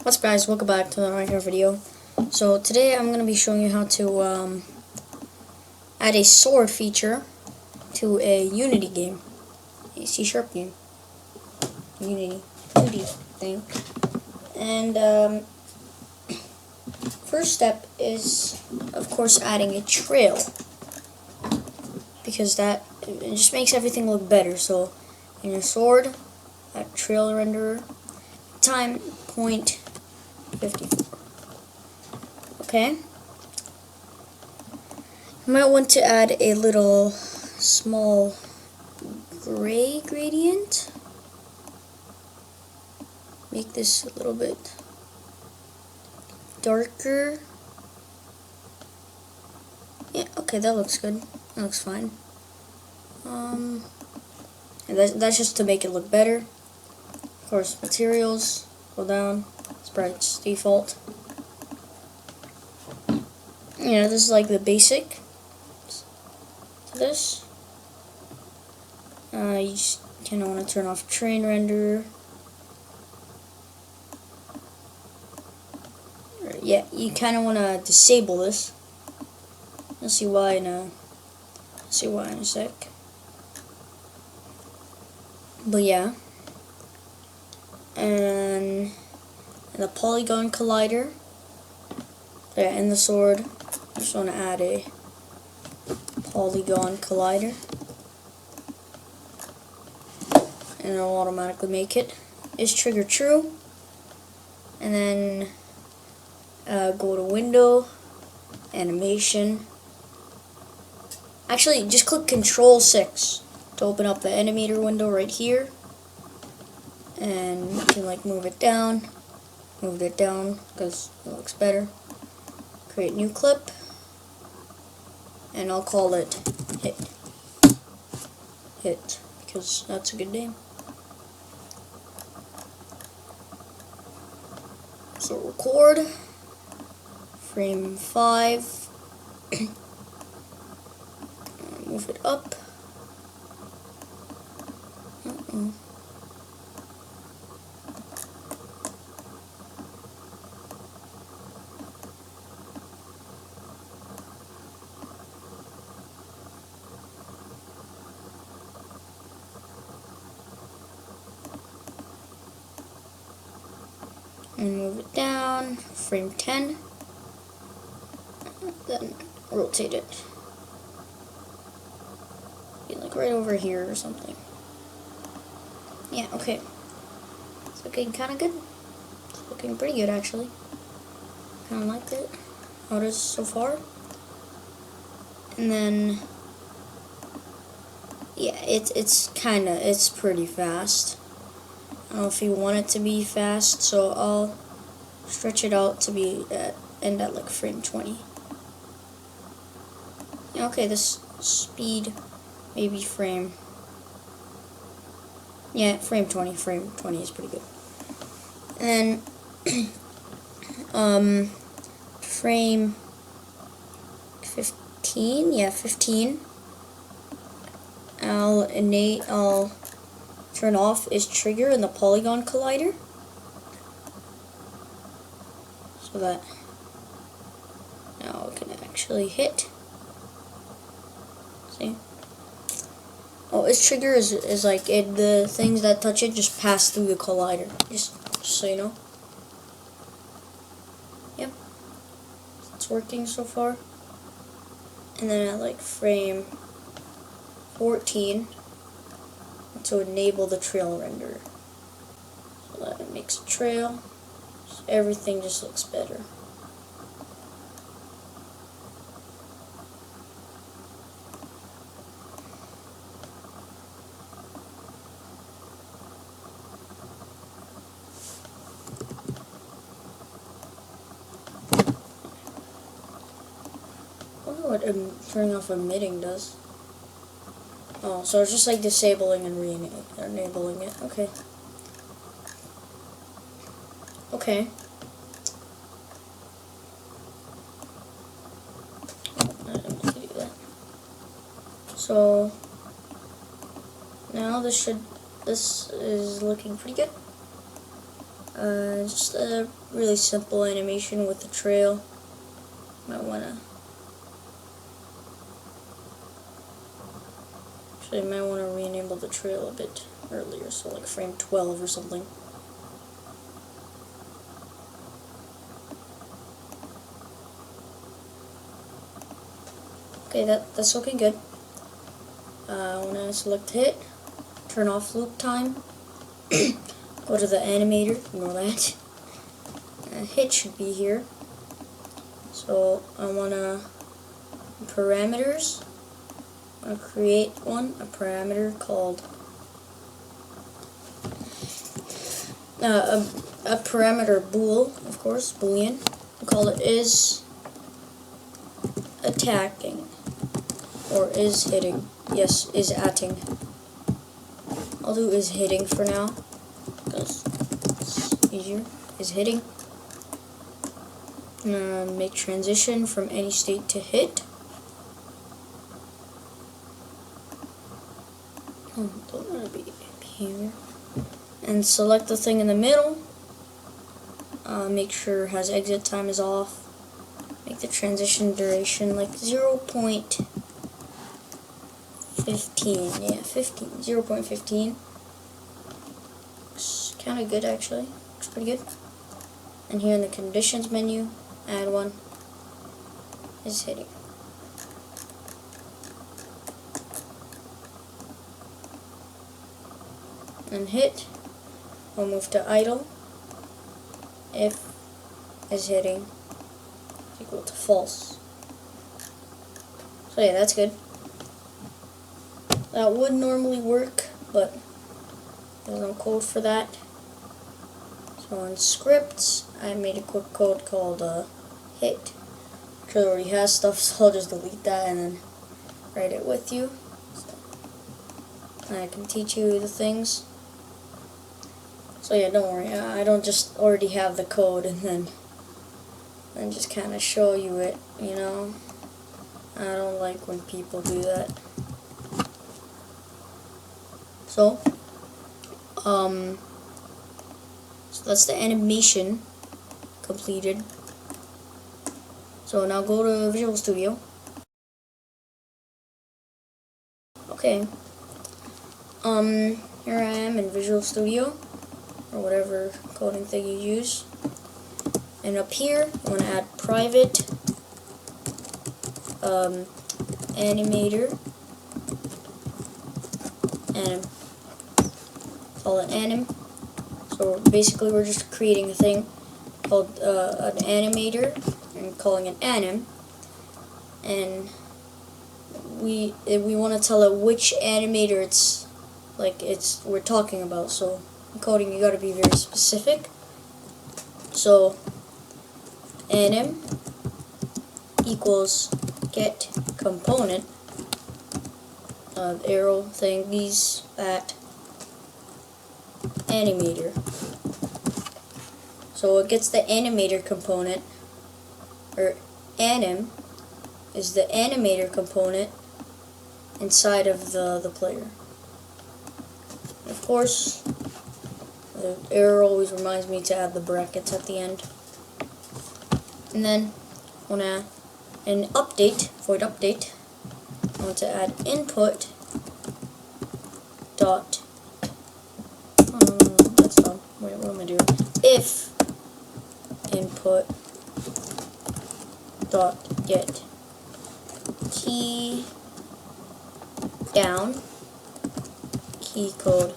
What's up, guys? Welcome back to the Minecraft video. So today I'm going to be showing you how to add a sword feature to a Unity game, a C# game, Unity thing. And first step is, of course, adding a trail, because it just makes everything look better. So in your sword, add trail renderer, time 0.54. Okay. You might want to add a little small gray gradient. Make this a little bit darker. Yeah, okay, that looks good. That looks fine. And that's just to make it look better. Of course, materials, go down, sprites, default. You know, this is like the basic to this. You just kind of want to turn off train render. Yeah, you kind of want to disable this. You'll see why in a sec. But yeah, and the polygon collider. Yeah, in the sword, I just want to add a polygon collider, and it'll automatically make it. Is trigger true, and then go to window, animation. Actually, just click Control 6 to open up the animator window right here, and you can like move it down because it looks better. Create new clip, and I'll call it hit because that's a good name. So record frame 5. Move it up. And move it down, frame 10, then rotate it. Be like right over here or something. Yeah, okay. It's looking kind of good. It's looking pretty good, actually. Kind of like it. How it is so far. And then, yeah, it's pretty fast. I don't know if you want it to be fast, so I'll stretch it out to be end at like frame 20. Yeah, okay, this speed, maybe frame. Yeah, frame 20. Frame 20 is pretty good. And then, frame 15. Yeah, 15. I'll turn off is trigger in the polygon collider, so that now it can actually hit. See? Oh, its trigger is like the things that touch it just pass through the collider. Just so you know. Yep, it's working so far. And then at like frame 14, to enable the trail renderer, so that it makes a trail. So everything just looks better. I wonder what turning off emitting does. Oh, so it's just like disabling and re-enabling it. Okay. Okay. I didn't mean to do that. So now this is looking pretty good. Just a really simple animation with the trail. Might wanna re-enable the trail a bit earlier, so like frame 12 or something. Okay, that's looking good. I wanna select hit, turn off loop time, go to the animator, you know that. Hit should be here. So I wanna parameters. I'm gonna create a parameter called a parameter bool, of course, boolean. We'll call it is attacking or is hitting. Yes, is atting. I'll do is hitting for now because it's easier. Is hitting. Make transition from any state to hit. Don't want to be here. And select the thing in the middle. Make sure has exit time is off. Make the transition duration like 0.15. Yeah, 0.15. Looks kind of good actually. Looks pretty good. And here in the conditions menu, add one. Is hitting. And hit. We'll move to idle. If is hitting equal to false. So yeah, that's good. That would normally work, but there's no code for that. So in scripts, I made a quick code called hit, which already has stuff, so I'll just delete that and then write it with you. So I can teach you the things. So yeah, don't worry, I don't just already have the code and then just kind of show you it, you know. I don't like when people do that. So that's the animation completed. So now go to Visual Studio. Okay. Here I am in Visual Studio, or whatever coding thing you use. And up here, I want to add private animator, anim. Call it anim. So basically, we're just creating a thing called an animator and calling it anim. And we want to tell it which animator we're talking about. So in coding, you got to be very specific. So anim equals get component arrow thingies at animator. So it gets the animator component, or anim is the animator component inside of the player. Of course, the arrow always reminds me to add the brackets at the end. And then want to add an update, void update. I want to add input dot, that's dumb. Wait, what am I doing? If input dot get key down key code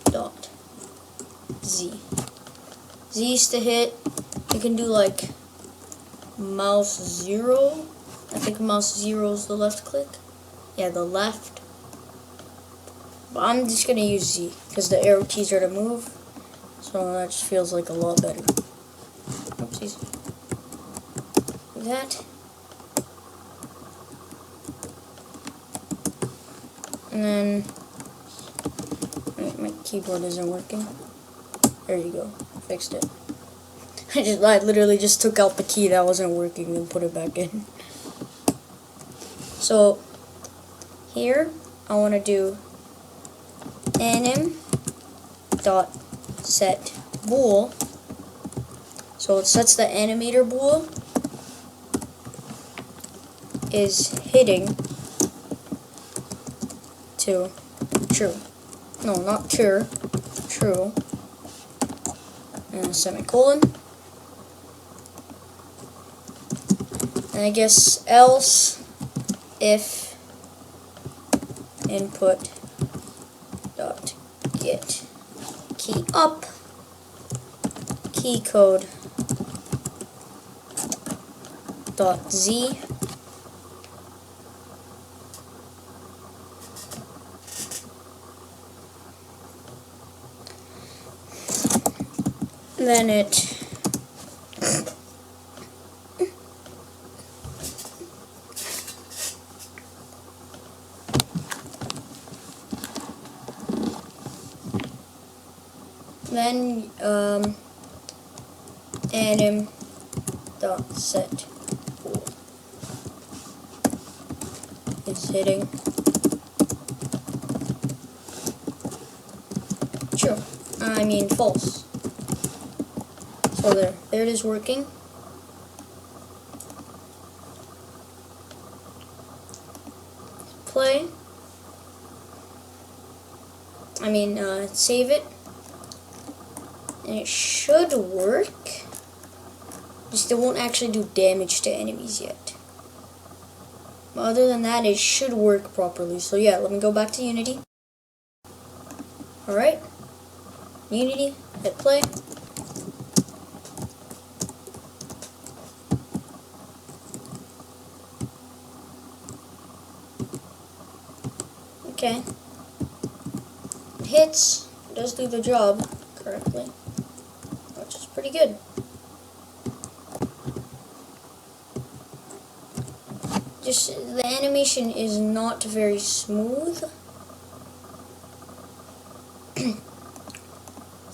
dot z. Z is to hit. You can do like mouse 0. I think mouse 0 is the left click. Yeah, the left. But I'm just gonna use Z because the arrow keys are to move, so that just feels like a lot better. Oopsies. Do that. And then my keyboard isn't working. There you go. Fixed it. I literally just took out the key that wasn't working and put it back in. So here I want to do anim dot set bool. So it sets the animator bool is hitting to true. No, not true. True. And a semicolon. And I guess else if input dot get key up key code dot z then anim dot set bool is hitting true. I mean false. So there it is working. Play. Save it. And it should work. Just it won't actually do damage to enemies yet. But other than that, it should work properly. So yeah, let me go back to Unity. Alright. Unity, hit play. Okay. It hits, it does do the job correctly, which is pretty good. Just the animation is not very smooth. So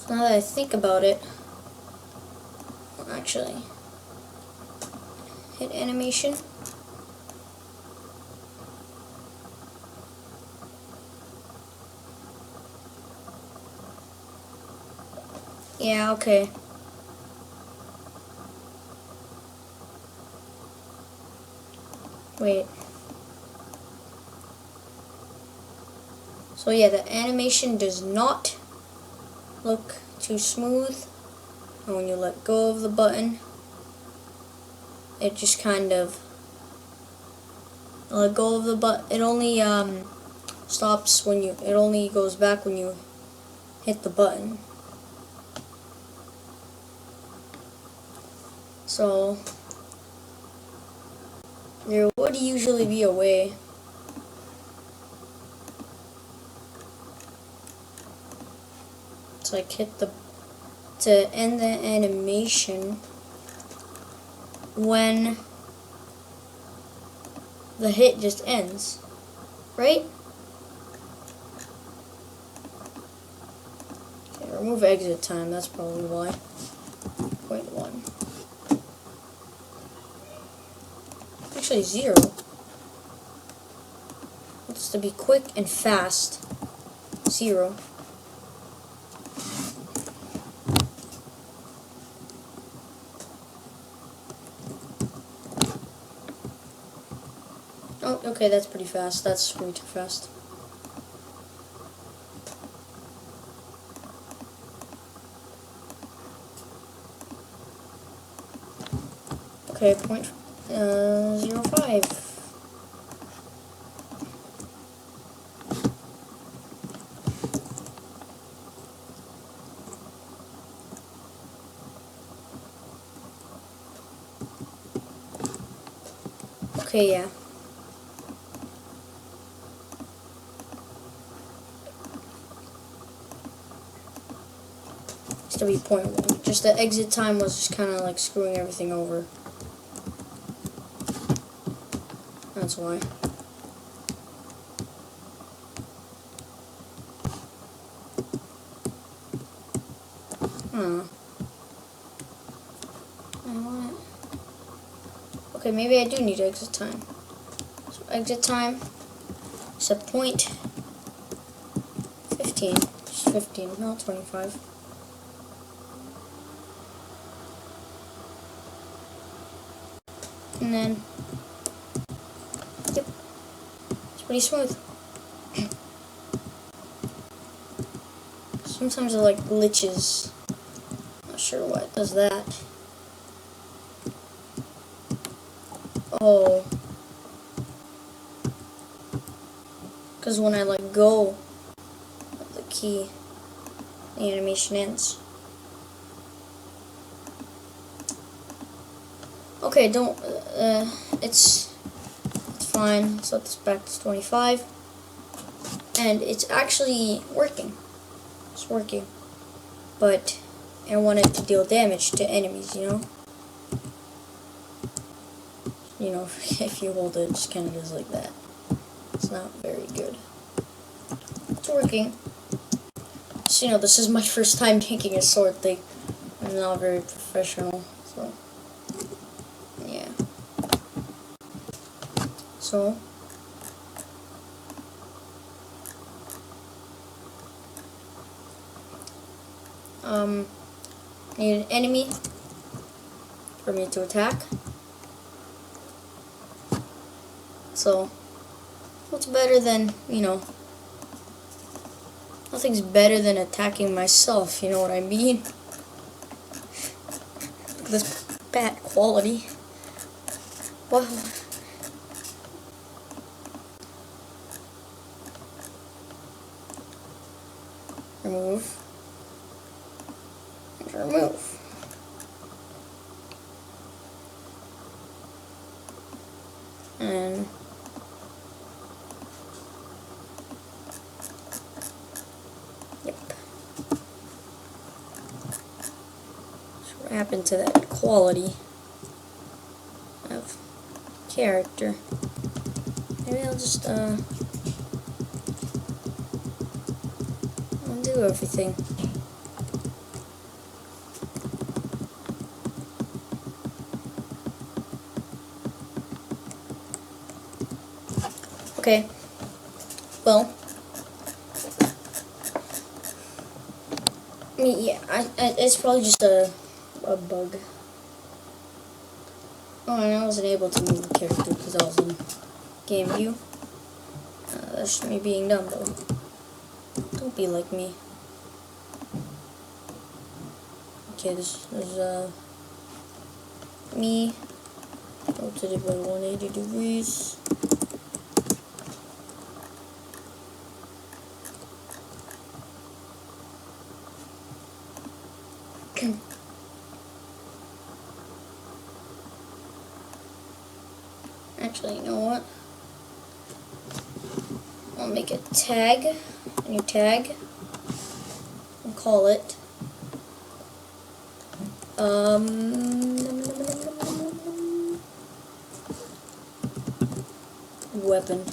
now that I think about it, well, actually, hit animation. Yeah, okay. Wait. So yeah, the animation does not look too smooth. And when you let go of the button, it just kind of let go of the button. It only stops when you. It only goes back when you hit the button. So there would usually be a way to like to end the animation when the hit just ends, right? Okay, remove exit time, that's probably why. 0.1. Actually 0. It's to be quick and fast. 0. Oh, okay, that's pretty fast. That's way too fast. Okay, 0.05. Okay, yeah. To be 0.1. Just the exit time was just kind of like screwing everything over. That's why. Okay, maybe I do need exit time. So exit time is a 0.15. Just 15, not 25. And then, yep, it's pretty smooth. Sometimes it like glitches. Not sure why it does that. Oh. Because when I let go of the key, the animation ends. Okay, don't, it's fine. Let's set this back to 25. And it's actually working. It's working. But I want it to deal damage to enemies, you know? You know, if you hold it, it just kind of goes like that. It's not very good. It's working. So, you know, this is my first time making a sword thing. I'm not very professional, so... yeah. So... need an enemy for me to attack. So, what's better than, you know, nothing's better than attacking myself, you know what I mean? Look at this bad quality. Wow. Remove. And remove. And yep. So what happened to that quality of character? Maybe I'll just undo everything. Okay, well, I mean, yeah, it's probably just a bug. Oh, and I wasn't able to move the character because I was in game view. That's just me being dumb, though. Don't be like me. Okay, there's me. Rotate it by 180 degrees. Actually, you know what? I'll make a tag, a new tag, and call it weapon.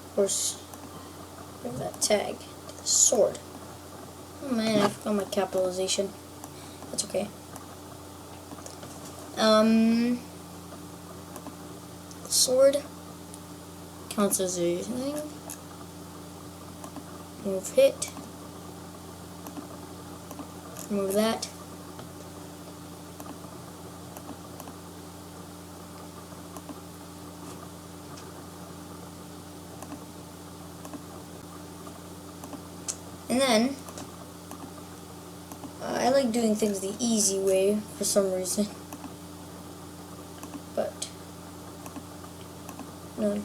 Of course, give that tag to the sword. Oh man, I forgot my capitalization. That's okay. Sword counts as a thing. Move hit. Move that. And then, I like doing things the easy way for some reason. But, no.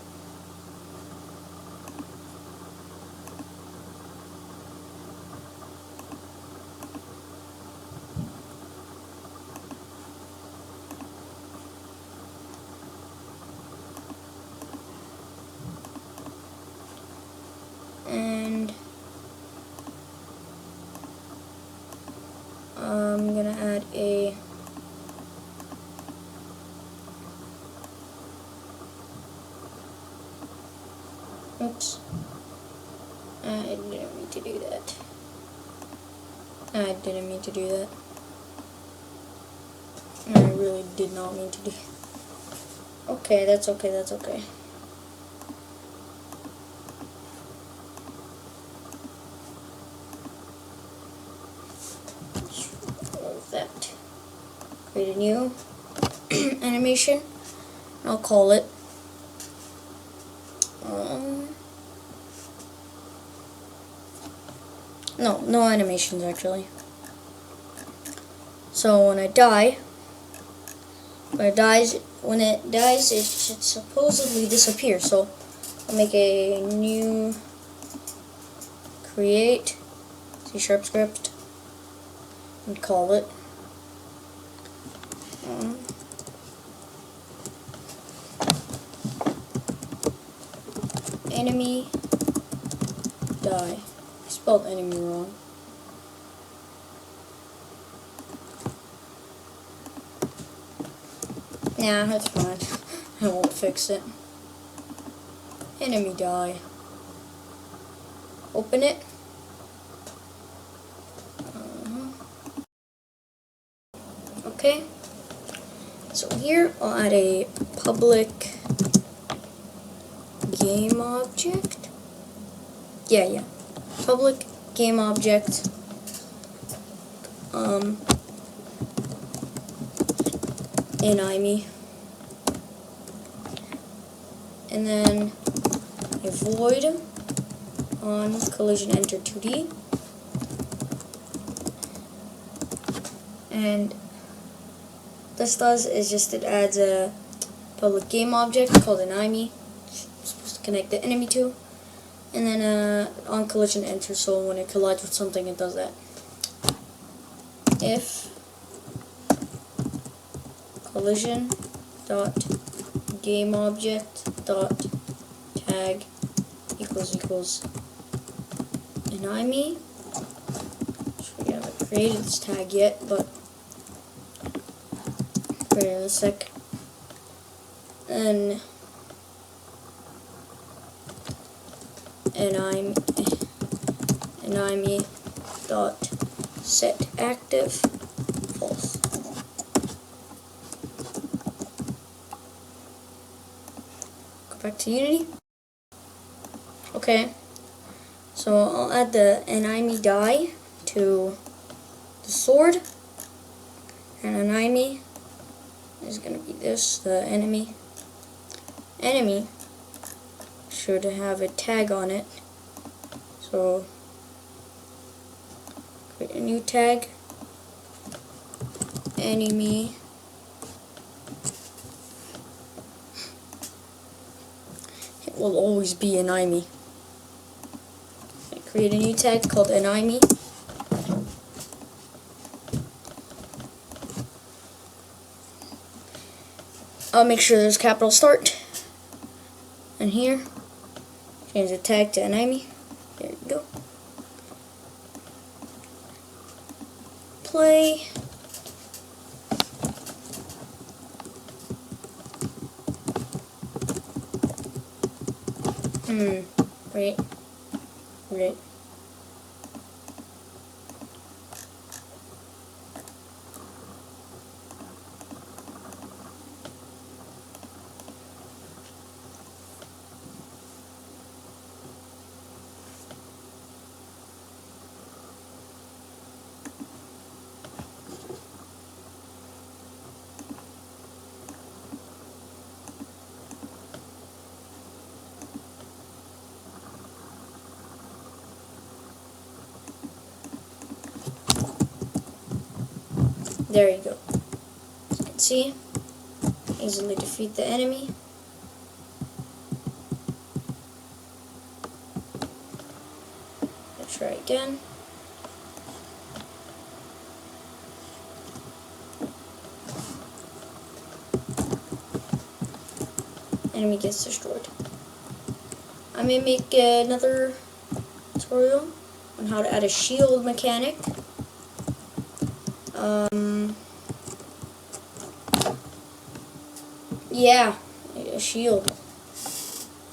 And I'm gonna add a oops. I didn't mean to do that. I didn't mean to do that. I really did not mean to do that. Okay, that's okay, that's okay. Remove that. Create a new animation. I'll call it no animations actually. So when it dies, it should supposedly disappear. So I'll make a new create C# script and call it enemy die. I spelled enemy wrong. Nah, that's fine. I won't fix it. Enemy die. Open it. Okay. So here I'll add a public game object. Yeah. Public game object. Enemy. And then a void on collision enter 2D. And this does is just it adds a public game object called enemy. It's supposed to connect the enemy to. And then on collision enter, so when it collides with something it does that. If collision dot game object dot tag equals enemy. We haven't created this tag yet, but wait a sec. And enemy dot set active false. Go back to Unity. Okay, so I'll add the enemy die to the sword, and enemy is gonna be this, the enemy. Enemy should have a tag on it, so create a new tag, enemy it will always be enemy. Create a new tag called enemy. I'll make sure there's capital start. And here, change the tag to enemy. There you go. Play. Wait. There you go. As you can see, easily defeat the enemy. Let's try again. Enemy gets destroyed. I may make another tutorial on how to add a shield mechanic. Yeah, a shield.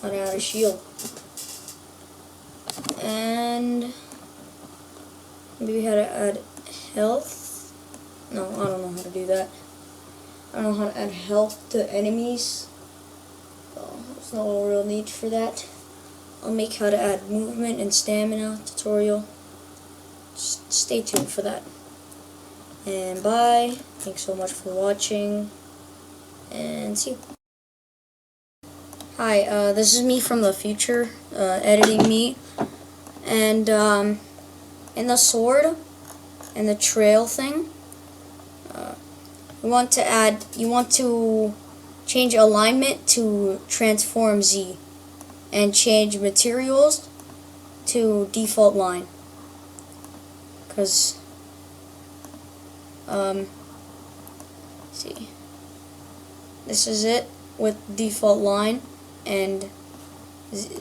How to add a shield. And maybe how to add health. No, I don't know how to do that. I don't know how to add health to enemies. There's no real need for that. I'll make how to add movement and stamina tutorial. Just stay tuned for that. And bye. Thanks so much for watching. And see you. Hi, this is me from the future, editing me. And in the sword and the trail thing, you want to change alignment to transform Z, and change materials to default line. Cause see, this is it with default line and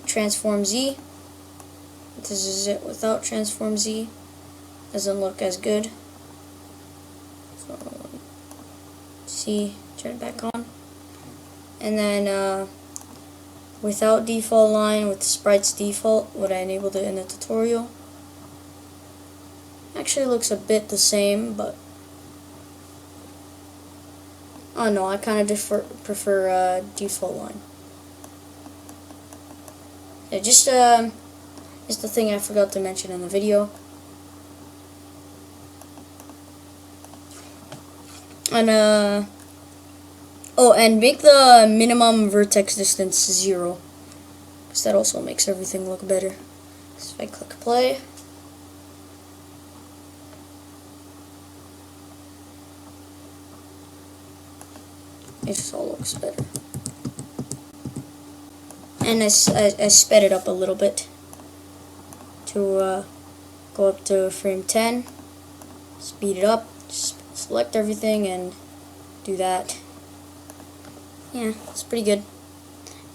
transform Z. This is it without transform Z. Doesn't look as good. So, see, turn it back on. And then without default line, with sprites default, what I enabled it in the tutorial. Actually looks a bit the same, but oh no, I kind of prefer default line. Yeah, just the thing I forgot to mention in the video. And oh, and make the minimum vertex distance 0, because that also makes everything look better. So if I click play, it just all looks better. And I sped it up a little bit to go up to frame 10. Speed it up, just select everything and do that. Yeah, it's pretty good.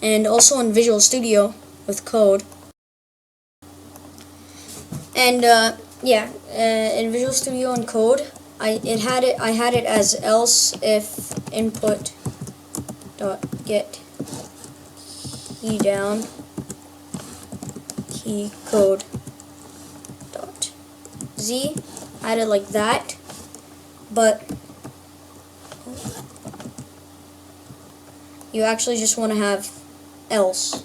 And also in Visual Studio with code. And yeah, in Visual Studio and code, I had it as else if input dot get key down key code dot Z. I had it like that, but you actually just want to have else.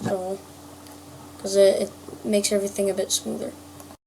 So, because it makes everything a bit smoother.